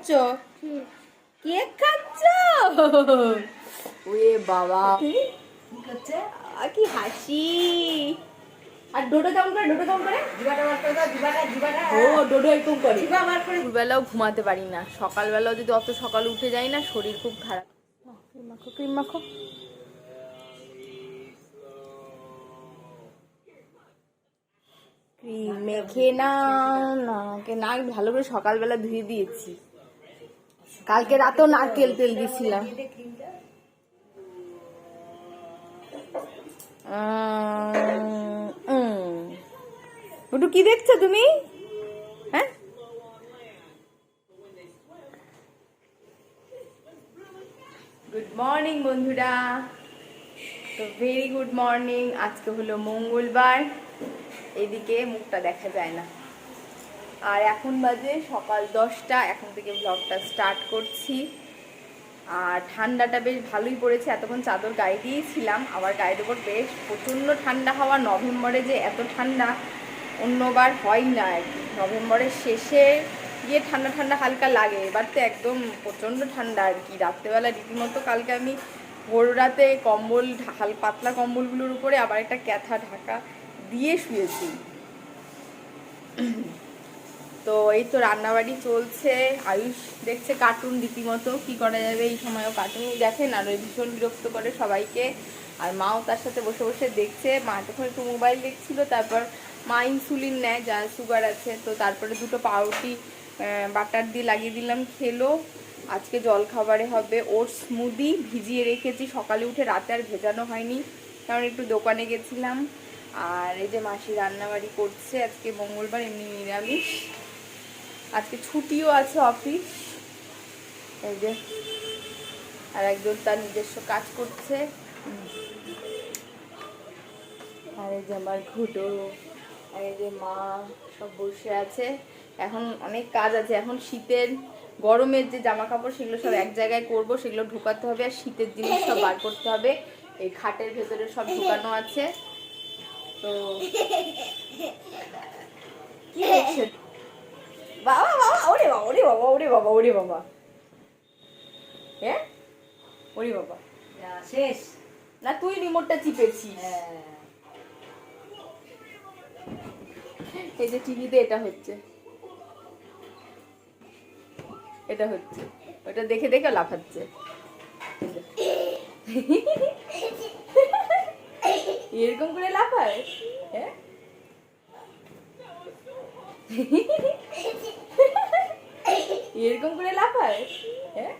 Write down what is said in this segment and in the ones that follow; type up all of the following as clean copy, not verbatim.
খাচ্ছ? কেক খাচ্ছ? ওরে বাবা, কি হাসি! আর ডোডো কেমন করে, ডোডো কেমন করে? ও ডোডো এরকম করে। দুপুরবেলাও ঘুমাতে পারি না, সকালবেলাও যদি অত সকালে উঠে যাই না, শরীর খুব খারাপ। ক্রিম মাখো, ক্রিম মাখো। ক্রিম মেখে না না, ভালো করে সকালবেলা ধুয়ে দিয়েছি। কালকে রাতেও নারকেল তেল দিছিলাম। ওটু কি দেখছো তুমি? হ্যাঁ, গুড মর্নিং বন্ধুরা। তো ভেরি গুড মর্নিং। আজকে হলো মঙ্গলবার, এদিকে মুখটা দেখা যায় না। আর এখন বাজে সকাল 10টা। এখন থেকে ব্লগটা স্টার্ট করছি। আর ঠান্ডাটা বেশ ভালোই পড়েছে। এতক্ষণ চাদর গায়ে দিয়েছিলাম, আবার গায়ের উপর বেশ প্রচণ্ড ঠান্ডা হাওয়া। নভেম্বরে যে এত ঠান্ডা অন্যবার হয় না আর কি। নভেম্বরের শেষে গিয়ে ঠান্ডা ঠান্ডা হালকা লাগে, এবার তো একদম প্রচণ্ড ঠান্ডা আর কি। রাত্রেবেলা রীতিমতো কালকে আমি ভোর রাতে কম্বল, পাতলা কম্বলগুলোর উপরে আবার একটা ক্যাথা ঢাকা দিয়ে শুয়েছি। তো এই তো রান্নাবাড়ি চলছে। আয়ুষ দেখছে কার্টুন রীতিমতো, কি করা যাবে, এই সময়ও কার্টুনই দেখেন আর ভীষণ বিরক্ত করে সবাইকে। আর মাও তার সাথে বসে বসে দেখছে। মা তখন একটু মোবাইল দেখছিল, তারপর মা ইনসুলিন নেয়, যার সুগার আছে, তো তারপরে দুটো পাউরুটি বাটার দিয়ে লাগিয়ে দিলাম, খেলো। আজকে জলখাবারে হবে ওটস স্মুদি, ভিজিয়ে রেখেছি সকালে উঠে, রাতে আর ভেজানো হয়নি কারণ একটু দোকানে গেছিলাম। আর এই যে মাসি রান্নাবাড়ি করছে, আজকে মঙ্গলবার, এমনি নিরামিষ। আজকে ছুটিও আছে অফিস। এই যে আর একজন তার নিজস্ব কাজ করছে। আর এই যে আমার ঘুটো, আর এই যে মা সব বসে আছে। এখন অনেক কাজ আছে। এখন শীতের গরমের যে জামা কাপড় সেগুলো সব এক জায়গায় করব, সেগুলো ঢোকাতে হবে। আর শীতের জিনিস সব বার করতে হবে। এই খাটের ভেতরে সব ঢোকানো আছে। তো কি হচ্ছে বাবা, বাবা, ওরে বাবা, ওরে বাবা, ওরে বাবা, ওরে বাবা, হ্যাঁ, ওরে বাবা, শেষ না, তুই রিমোটটা চিপেছিস। এই যে টিভিতে এটা হচ্ছে, এটা হচ্ছে, ওটা দেখে দেখে লাফাচ্ছে। এরকম করে লাফায়, হ্যাঁ, এরকম করে লাফায়, হ্যাঁ।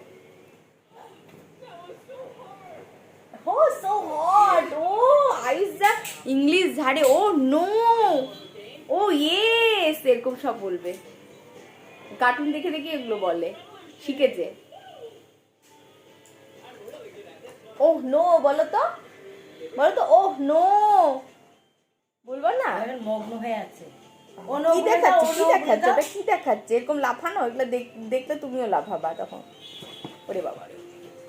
ও সো হট, ও আইজা ইংলিশ ঝাড়ে, ও নো, ও ইয়েস, এরকম সব বলবে। কার্টুন দেখে দেখে এগুলো বলে, শিখেছে। ওহ নো বলো তো, বলো তো, ওহ নো বলবো না, মগ্ন হয়ে আছে। কি দেখাচ্ছে, কি দেখাচ্ছে, ওটা কি দেখাচ্ছে, এরকম লাফানো, এগুলো দেখলে তুমিও লাফাবা তখন। ওরে বাবা,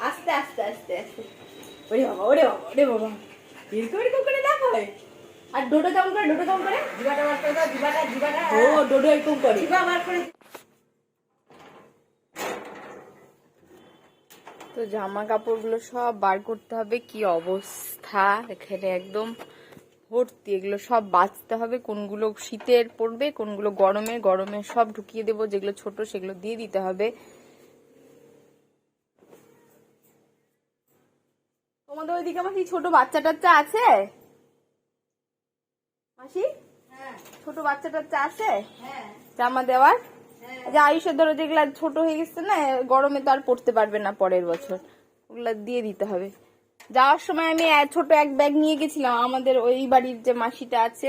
আস্তে আস্তে আস্তে আস্তে, ওরে বাবা, ওরে বাবা, ওরে বাবা, এরকম এরকম করে লাফায়। আর ডোডো কেমন করে, ডোডো কেমন করে, জিবাটা বার করে দাও, জিবাটা, জিবাটা। ও ডোডো এরকম করে, জিবা বার করে। তো জামা কাপড়গুলো সব বার করতে হবে। কি অবস্থা এখানে, একদম ভর্তি। এগুলো সব বাছতে হবে, কোনগুলো শীতের পড়বে, কোনগুলো গরমের। গরমে সব ঢুকিয়ে দেবো, যেগুলো ছোট সেগুলো দিয়ে দিতে হবে। তোমাদের ওইদিকে মাসি ছোট বাচ্চা টাচ্চা আছে? মাসি, ছোট বাচ্চা টাচ্চা আছে জামা দেওয়ার? যে আয়ুষের ধরো যেগুলা ছোট হয়ে গেছে না, গরমে তো আর পড়তে পারবে না পরের বছর, ওগুলা দিয়ে দিতে হবে। যাওয়ার সময় আমি ছোট এক ব্যাগ নিয়ে গেছিলাম আমাদের ওই বাড়ির যে মাসিটা আছে,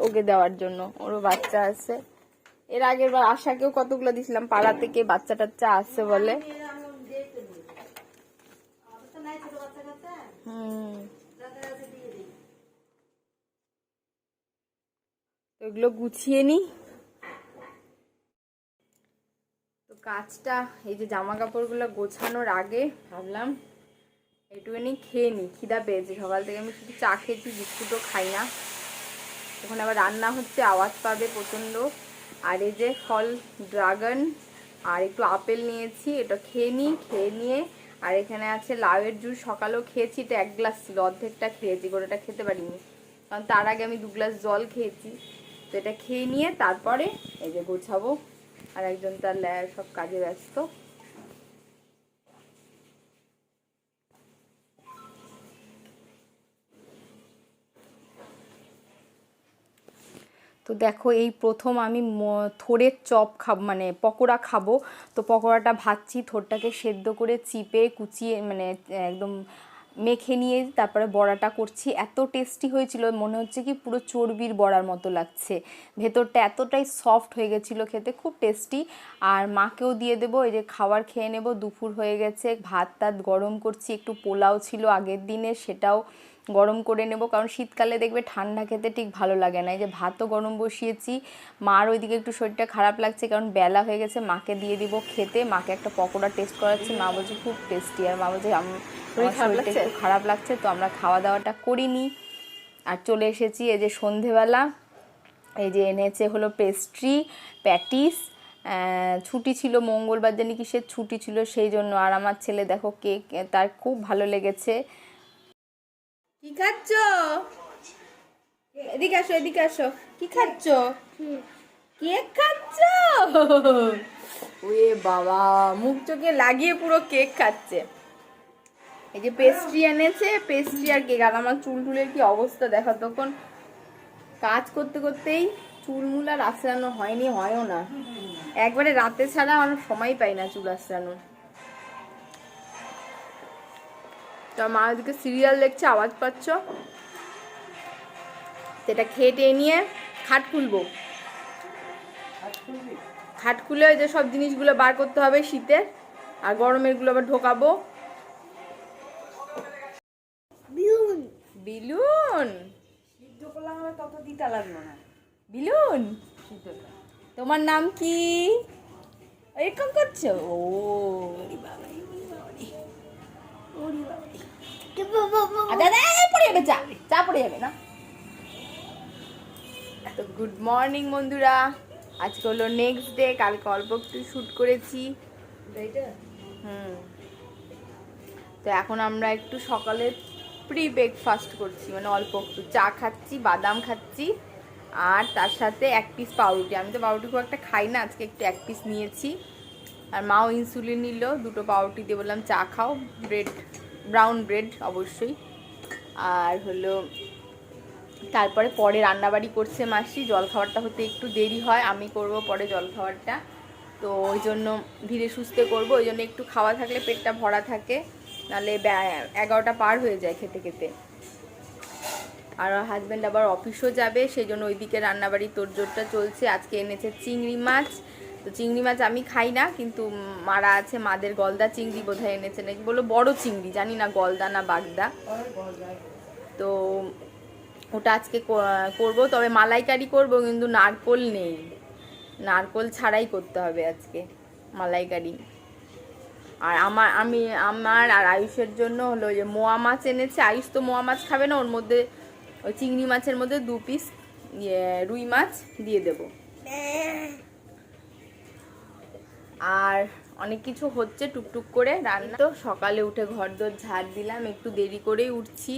ওকে দেওয়ার জন্য, ওরও বাচ্চা আছে। এর আগের বার আশাকেও কতগুলো দিছিলাম, পাড়া থেকে বাচ্চা টাচ্চা আছে বলে। এগুলো গুছিয়ে নি। তো কাজটা, এই যে জামা কাপড়গুলো গোছানোর আগে ভাবলাম একটুখানি খেয়ে নি, খিদা পেয়েছে। সকাল থেকে আমি শুধু চা খেয়েছি, বিস্কুটও খাই না। ওখানে আবার রান্না হচ্ছে, আওয়াজ পাবে প্রচণ্ড। আর এই যে ফল ড্রাগন আর একটু আপেল নিয়েছি, এটা খেয়ে নিই। খেয়ে নিয়ে আর এখানে আছে লাউয়ের জুস, সকালেও খেয়েছি, এটা 1 গ্লাস ছিল, অর্ধেকটা খেয়েছি, গোটাটা খেতে পারিনি কারণ তার আগে আমি 2 গ্লাস জল খেয়েছি। তো এটা খেয়ে নিয়ে তারপরে এই যে গোছাবো, আর একজন তার সব কাজে ব্যস্ত। তো দেখো এই প্রথম আমি থোড়ের চপ খাবো, মানে পকোড়া খাবো। তো পকোড়াটা ভাজছি, থোড়টাকে সেদ্ধ করে চিপে কুচিয়ে মানে একদম মেখে নিয়ে তারপরে বড়াটা করছি। এত টেস্টি হয়েছিল, মনে হচ্ছে কি পুরো চর্বির বড়ার মতো লাগছে, ভেতরটা এতটাই সফট হয়ে গেছিলো, খেতে খুব টেস্টি। আর মাকেও দিয়ে দেবো, এই যে খাবার খেয়ে নেব। দুপুর হয়ে গেছে, ভাত টাত গরম করছি, একটু পোলাও ছিল আগের দিনে, সেটাও গরম করে নেব, কারণ শীতকালে দেখবে ঠান্ডা খেতে ঠিক ভালো লাগে না। এই যে ভাতও গরম বসিয়েছি। মার ওইদিকে একটু শরীরটা খারাপ লাগছে কারণ বেলা হয়ে গেছে, মাকে দিয়ে দিব খেতে। মাকে একটা পকোড়া টেস্ট করাচ্ছি, মা বলছে খুব টেস্টি, আর মা বলছে শরীরটা একটু খারাপ লাগছে। তো আমরা খাওয়া দাওয়াটা করিনি আর চলে এসেছি। এই যে সন্ধেবেলা এই যে এনেছে হলো পেস্ট্রি, প্যাটিস, ছুটি ছিল মঙ্গলবার জানি কিসের ছুটি ছিল সেই জন্য। আর আমার ছেলে দেখো কেক, তার খুব ভালো লেগেছে। কি খাচ্ছ? এদিকে আসো, এদিকে আসো। কি খাচ্ছ? কেক খাচ্ছ? ওরে বাবা, মুখ চোখে লাগিয়ে পুরো কেক খাচ্ছে। এই যে পেস্ট্রি এনেছে, পেস্ট্রি আর কেক। আর আমার চুল টুলের কি অবস্থা দেখা, তখন কাজ করতে করতেই চুলমুল আর আঁচড়ানো হয়নি, হয়ও না। একবারে রাতে ছাড়া আমার সময় পাই না চুল আঁচড়ানোর। তো মা ওদিকে সিরিয়াল দেখছে, আওয়াজ পাচ্ছ। এটা খেয়ে টেয়ে নিয়ে খাট খুলবো। খাট খুলে ওই যে সব জিনিসগুলো বার করতে হবে শীতের, আর গরমের গুলো আবার ঢোকাবো। বিলুন সিদ্ধ করলাম, আমার তত দিতে লাগলো না। বিলুন, তোমার নাম কি? এরকম করছো? ও পড়ে যাবে, চা চা পড়ে যাবে না। তো গুড মর্নিং বন্ধুরা, আজকে হলো নেক্সট ডে। কালকে অল্প একটু শ্যুট করেছি। তো এখন আমরা একটু সকালে প্রি ব্রেকফাস্ট করছি, মানে অল্প একটু চা খাচ্ছি, বাদাম খাচ্ছি, আর তার সাথে 1 পিস পাউরুটি। আমি তো পাউরুটি খুব একটা খাই না, আজকে একটু 1 পিস নিয়েছি। আর মাও ইনসুলিন নিল, 2টো পাউরুটি দিয়ে বললাম চা খাও, ব্রেড, ব্রাউন ব্রেড অবশ্যই। আর হলো তারপরে পরে রান্নাবাড়ি করছে মাসি, জলখাবারটা হতে একটু দেরি হয়, আমি করব পরে জলখাবারটা। তো ওই জন্য ধীরে সুস্থে করবো, ওই জন্য একটু খাওয়া থাকলে পেটটা ভরা থাকে, নাহলে 11টা পার হয়ে যায় খেতে খেতে। আর হাজব্যান্ড আবার অফিসও যাবে, সেই জন্য ওইদিকে রান্নাবাড়ি তোড়জোড়টা চলছে। আজকে এনেছে চিংড়ি মাছ। তো চিংড়ি মাছ আমি খাই না, কিন্তু মারা আছে, মাদের গলদা চিংড়ি বোধহয় এনেছে নাকি, বললো বড় চিংড়ি, জানি না গলদা না বাগদা। তো ওটা আজকে করব, তবে মালাইকারি করব, কিন্তু নারকোল নেই, নারকোল ছাড়াই করতে হবে আজকে মালাইকারি। আর আমার আর আয়ুষের জন্য হলো যে মোয়া মাছ এনেছে। আয়ুষ তো মোয়া মাছ খাবে না, ওর মধ্যে ওই চিংড়ি মাছের মধ্যে 2 পিস রুই মাছ দিয়ে দেব। আর অনেক কিছু হচ্ছে টুকটুক করে রান্না। তো সকালে উঠে ঘরদোর ঝাড় দিলাম, একটু দেরি করেই উঠছি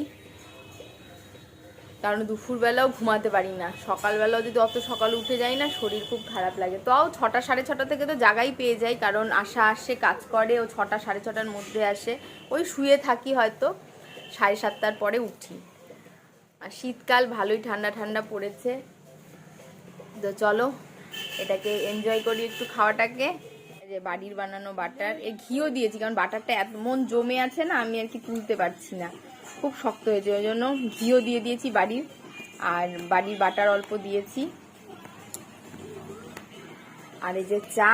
কারণ দুপুরবেলাও ঘুমাতে পারি না, সকালবেলাও যদি অত সকালে উঠে যাই না শরীর খুব খারাপ লাগে। তাও 6টা 6:30 থেকে তো জাগাই পেয়ে যাই, কারণ আশা আসে কাজ করে, ও 6টা 6:30-র মধ্যে আসে। ওই শুয়ে থাকি, হয়তো 7:30-টার পরে উঠি। আর শীতকাল ভালোই ঠান্ডা ঠান্ডা পড়েছে। তো চলো এটাকে এনজয় করি একটু খাওয়াটাকে। যে বাড়ির বানানো বাটার, এর ঘিও দিয়েছি কারণ বাটারটা এমন জমে আছে না, আমি আর কি তুলতে পারছি না, খুব শক্ত হয়েছে, ওই জন্য ঘিও দিয়ে দিয়েছি বাড়ির। আর বাড়ির বাটার অল্প দিয়েছি। আর এই যে চা,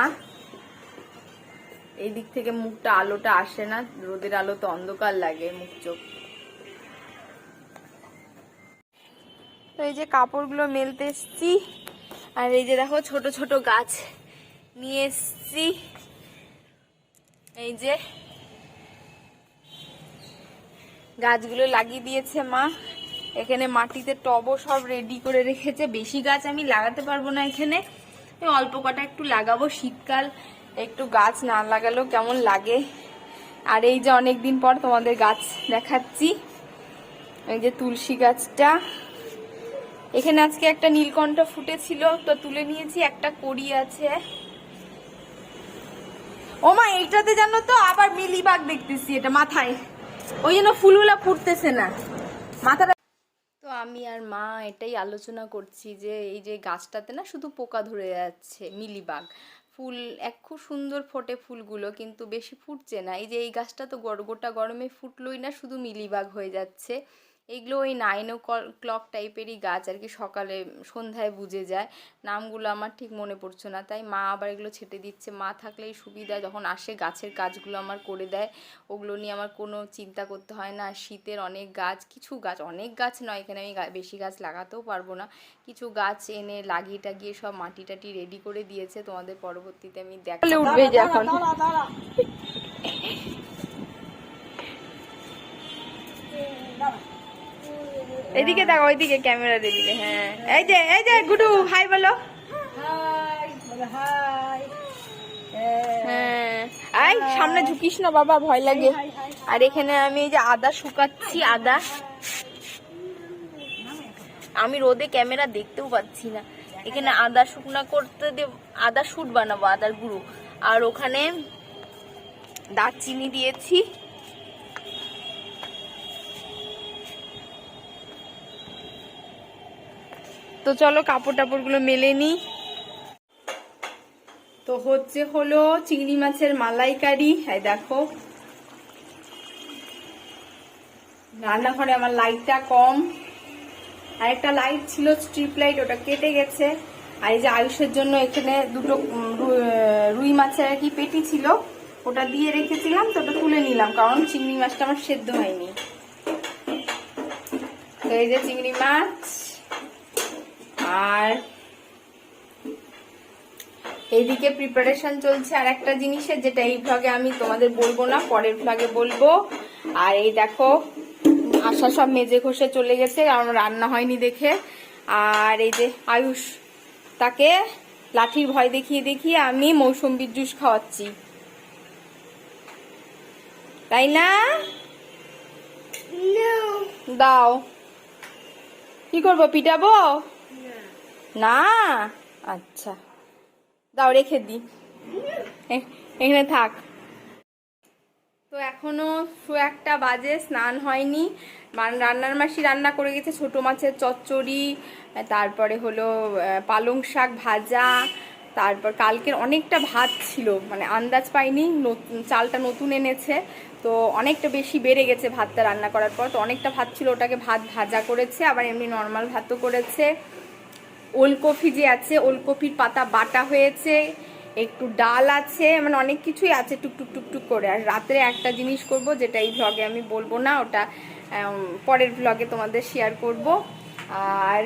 এই দিক থেকে মুখটা আলোটা আসে না, রোদের আলো তো অন্ধকার লাগে মুখ চোখ। তো এই যে কাপড়গুলো মেলতে এসছি, আর এই যে দেখো ছোট ছোট গাছ নিয়ে এসছি। এই যে গাছগুলো লাগিয়ে দিয়েছে মা, এখানে মাটিতে টবও সব রেডি করে রেখেছে। বেশি গাছ আমি লাগাতে পারবো না এখানে, অল্প কটা একটু লাগাবো। শীতকাল একটু গাছ না লাগালেও কেমন লাগে। আর এই যে অনেকদিন পর তোমাদের গাছ দেখাচ্ছি, এই যে তুলসী গাছটা, এখানে আজকে একটা নীলকণ্ঠ ফুটেছিল তো তুলে নিয়েছি, একটা কড়ি আছে। ও মা, এইটাতে জানো তো আবার মিলিবাগ দেখতেছি, এটা মাথায়, ওই জন্য ফুলগুলা ফুটতেছে না মাথাটা। তো আমি আর মা এটাই আলোচনা করছি যে এই যে গাছটাতে না শুধু পোকা ধরে যাচ্ছে, মিলিবাগ। ফুল খুব সুন্দর ফোটে ফুলগুলো, কিন্তু বেশি ফুটছে না। এই যে এই গাছটা তো গোটা গরমে ফুটলোই না, শুধু মিলিবাগ হয়ে যাচ্ছে। এইগুলো ওই 9 o'clock টাইপেরই গাছ আর কি, সকালে সন্ধ্যায় বুঝে যায়। নামগুলো আমার ঠিক মনে পড়ছে না, তাই মা আবার এগুলো ছেটে দিচ্ছে। মা থাকলেই সুবিধা, যখন আসে গাছের কাজগুলো আমার করে দেয়, ওগুলো নিয়ে আমার কোনো চিন্তা করতে হয় না। শীতের অনেক গাছ, কিছু গাছ, অনেক গাছ নয়, এখানে আমি বেশি গাছ লাগাতেও পারবো না, কিছু গাছ এনে লাগিয়ে টাগিয়ে সব মাটি টাটি রেডি করে দিয়েছে। তোমাদের পরবর্তীতে আমি দেখালে উঠবে যে এখন এদিকে দেখো, ওইদিকে ক্যামেরার এদিকে। হ্যাঁ, এই যে গুডু হাই বলো। হ্যাঁ, আই সামনে ঝুঁকিস না বাবা, ভয় লাগে। আর এখানে আমি এই যে আদা শুকাচ্ছি, আদা। আমি রোদে ক্যামেরা দেখতেও পাচ্ছি না। এখানে আদা শুকনা করতে আদা শুট বানাবো, আদার গুঁড়ো। আর ওখানে দারচিনি দিয়েছি। তো চলো কাপড় টাপড় গুলো মেলে নি। তো হলো চিংড়ি মাছের মালাইকারি। হ্যাঁ দেখো, রান্নাঘরে আমার লাইটটা কম, আর একটা লাইট ছিল স্ট্রিপ লাইট, ওটা কেটে গেছে। আর এই যে আয়ুষের জন্য এখানে দুটো রুই মাছের আর কি পেটি ছিল, ওটা দিয়ে রেখেছিলাম, তো ওটা তুলে নিলাম, কারণ চিংড়ি মাছটা আমার সেদ্ধ হয়নি। তো এই যে চিংড়ি মাছ, আর এইদিকে প্রিপারেশন চলছে আর একটা জিনিসের, যেটা এই ভ্লগে আমি তোমাদের বলবো না, পরের ভ্লগে বলবো। আর এই দেখো আশা সব মেজে ঘষে চলে গেছে, কারণ রান্না হয়নি দেখে। আর এই যে আয়ুষ, তাকে লাঠির ভয় দেখিয়ে দেখিয়ে আমি মৌসুম্বির জুস খাওয়াচ্ছি, তাই না? দাও, কি করবো, পিটাবো না? আচ্ছা দাও, রেখে দি, এখানে থাক। তো এখনো 1টা বাজে, স্নান হয়নি। রান্নার মাসি রান্না করে গেছে ছোট মাছের চচ্চড়ি, তারপরে হলো পালং শাক ভাজা, তারপর কালকের অনেকটা ভাত ছিল, মানে আন্দাজ পাইনি, চালটা নতুন এনেছে তো অনেকটা বেশি বেড়ে গেছে ভাতটা রান্না করার পর। তো অনেকটা ভাত ছিল, ওটাকে ভাত ভাজা করেছে, আবার এমনি নর্মাল ভাতও করেছে। ওলকপি যে আছে, ওলকপির পাতা বাটা হয়েছে, একটু ডাল আছে, মানে অনেক কিছুই আছে টুকটুক টুকটুক করে। আর রাত্রে একটা জিনিস করব, যেটা এই ভ্লগে আমি বলবো না, ওটা পরের ভ্লগে তোমাদের শেয়ার করব। আর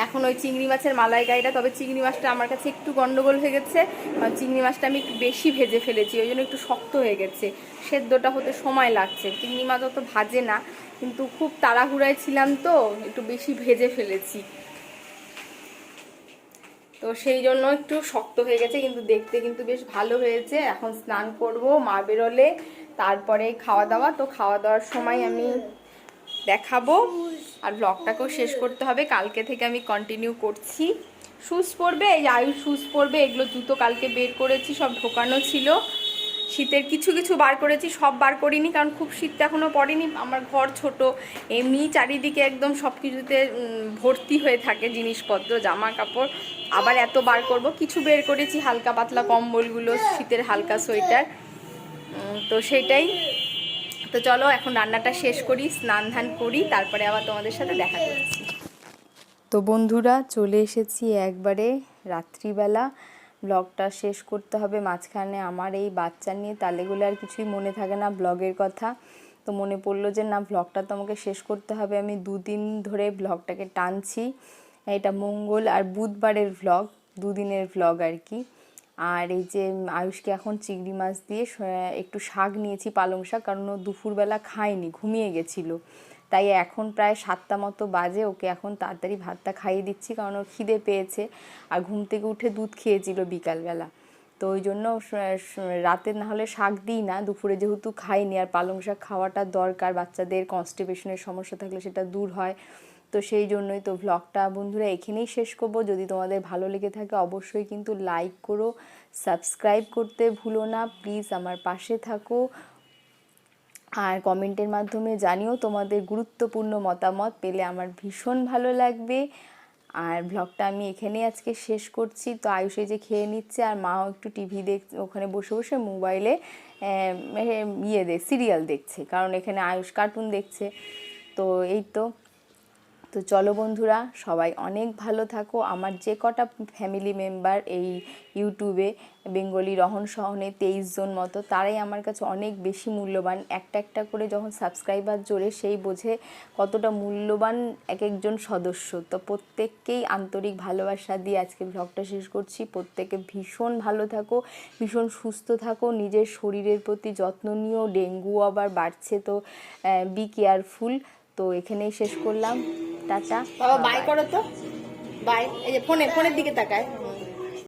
এখন ওই চিংড়ি মাছের মালাইকারিটা, তবে চিংড়ি মাছটা আমার কাছে একটু গন্ডগোল হয়ে গেছে, কারণ চিংড়ি মাছটা আমি একটু বেশি ভেজে ফেলেছি, ওই জন্য একটু শক্ত হয়ে গেছে, সেদ্ধটা হতে সময় লাগছে। চিংড়ি মাছ অত ভাজে না, কিন্তু খুব তাড়াহুড়ায় ছিলাম তো একটু বেশি ভেজে ফেলেছি, তো সেই জন্য একটু শক্ত হয়ে গেছে, কিন্তু দেখতে কিন্তু বেশ ভালো হয়েছে। এখন স্নান করব, মা বেরোলে তারপরে খাওয়া দাওয়া। তো খাওয়া দাওয়ার সময় আমি দেখাবো, আর ব্লগটাকেও শেষ করতে হবে, কালকে থেকে আমি কন্টিনিউ করছি। শুজ পরবে, এই আয়ুষ শুজ পরবে, এগুলো জুতো কালকে বের করেছি, সব ঢোকানো ছিল। শীতের কিছু কিছু বার করেছি, সব বার করিনি, কারণ খুব শীতটা এখনও পড়েনি, আমার ঘর ছোট, এমনি চারিদিকে একদম সব কিছুতে ভর্তি হয়ে থাকে জিনিসপত্র, জামা কাপড়, আবার এত বার করব। কিছু বের করেছি, হালকা পাতলা কম্বলগুলো, শীতের হালকা সোয়েটার, তো সেটাই। তো চলো এখন রান্নাটা শেষ করি, স্নান ধান করি, তারপরে আবার তোমাদের সাথে দেখা করছি। তো বন্ধুরা চলে এসেছি একবারে রাত্রিবেলা, ব্লগটা শেষ করতে হবে। মাঝখানে আমার এই বাচ্চা নিয়ে তালেগুলো আর কিছুই মনে থাকে না ব্লগের কথা, তো মনে পড়লো যে না, ব্লগটা তো আমাকে শেষ করতে হবে। আমি 2 দিন ধরে ব্লগটাকে টানছি, এটা মঙ্গল আর বুধবারের ব্লগ, 2 দিনের ব্লগ আর কি। আর এই যে আয়ুষকে এখন চিংড়ি মাছ দিয়ে একটু শাক নিয়েছি, পালং শাক, কারণ ও দুপুরবেলা খায়নি, ঘুমিয়ে গেছিলো, তাই এখন প্রায় 7টা মতো বাজে, ওকে এখন তাড়াতাড়ি ভাতটা খাইয়ে দিচ্ছি, কারণ ওর খিদে পেয়েছে। আর ঘুম থেকে উঠে দুধ খেয়েছিল বিকালবেলা, তো ওই জন্য রাতে না হলে শাক দিই না, দুপুরে যেহেতু খাইনি, আর পালং শাক খাওয়াটা দরকার, বাচ্চাদের কনস্টিপেশনের সমস্যা থাকলে সেটা দূর হয়। তো সেই জন্যই তো ভ্লগটা বন্ধুরা এখানেই শেষ করবো। যদি তোমাদের ভালো লেগে থাকে অবশ্যই কিন্তু লাইক করো, সাবস্ক্রাইব করতে ভুলো না, প্লিজ আমার পাশে থাকো। আর কমেন্টের মাধ্যমে জানিও তোমাদের গুরুত্বপূর্ণ মতামত, পেলে আমার ভীষণ ভালো লাগবে। আর ব্লগটা আমি এখানেই আজকে শেষ করছি। তো আয়ুষে যে খেয়ে নিচ্ছে, আর মাও একটু টিভি ওখানে বসে বসে মোবাইলে সিরিয়াল দেখছে, কারণ এখানে আয়ুষ কার্টুন দেখছে। তো এই তো চলো বন্ধুরা, সবাই অনেক ভালো থাকো। আমার যে কটা ফ্যামিলি মেম্বার এই ইউটিউবে বেঙ্গলি রহন সহনে 23 জন মতো, তারাই আমার কাছে অনেক বেশি মূল্যবান। একটা একটা করে যখন সাবস্ক্রাইবার জোরে, সেই বোঝে কতটা মূল্যবান এক একজন সদস্য। তো প্রত্যেককেই আন্তরিক ভালোবাসা দিয়ে আজকে ব্লগটা শেষ করছি। প্রত্যেকে ভীষণ ভালো থাকো, ভীষণ সুস্থ থাকো, নিজের শরীরের প্রতি যত্ন নিও। ডেঙ্গু আবার বাড়ছে, তো বি কেয়ারফুল। তো এখানেই শেষ করলাম, টাটা। বাবা বাই করো তো, বাই। এই যে ফোনের দিকে তাকায়।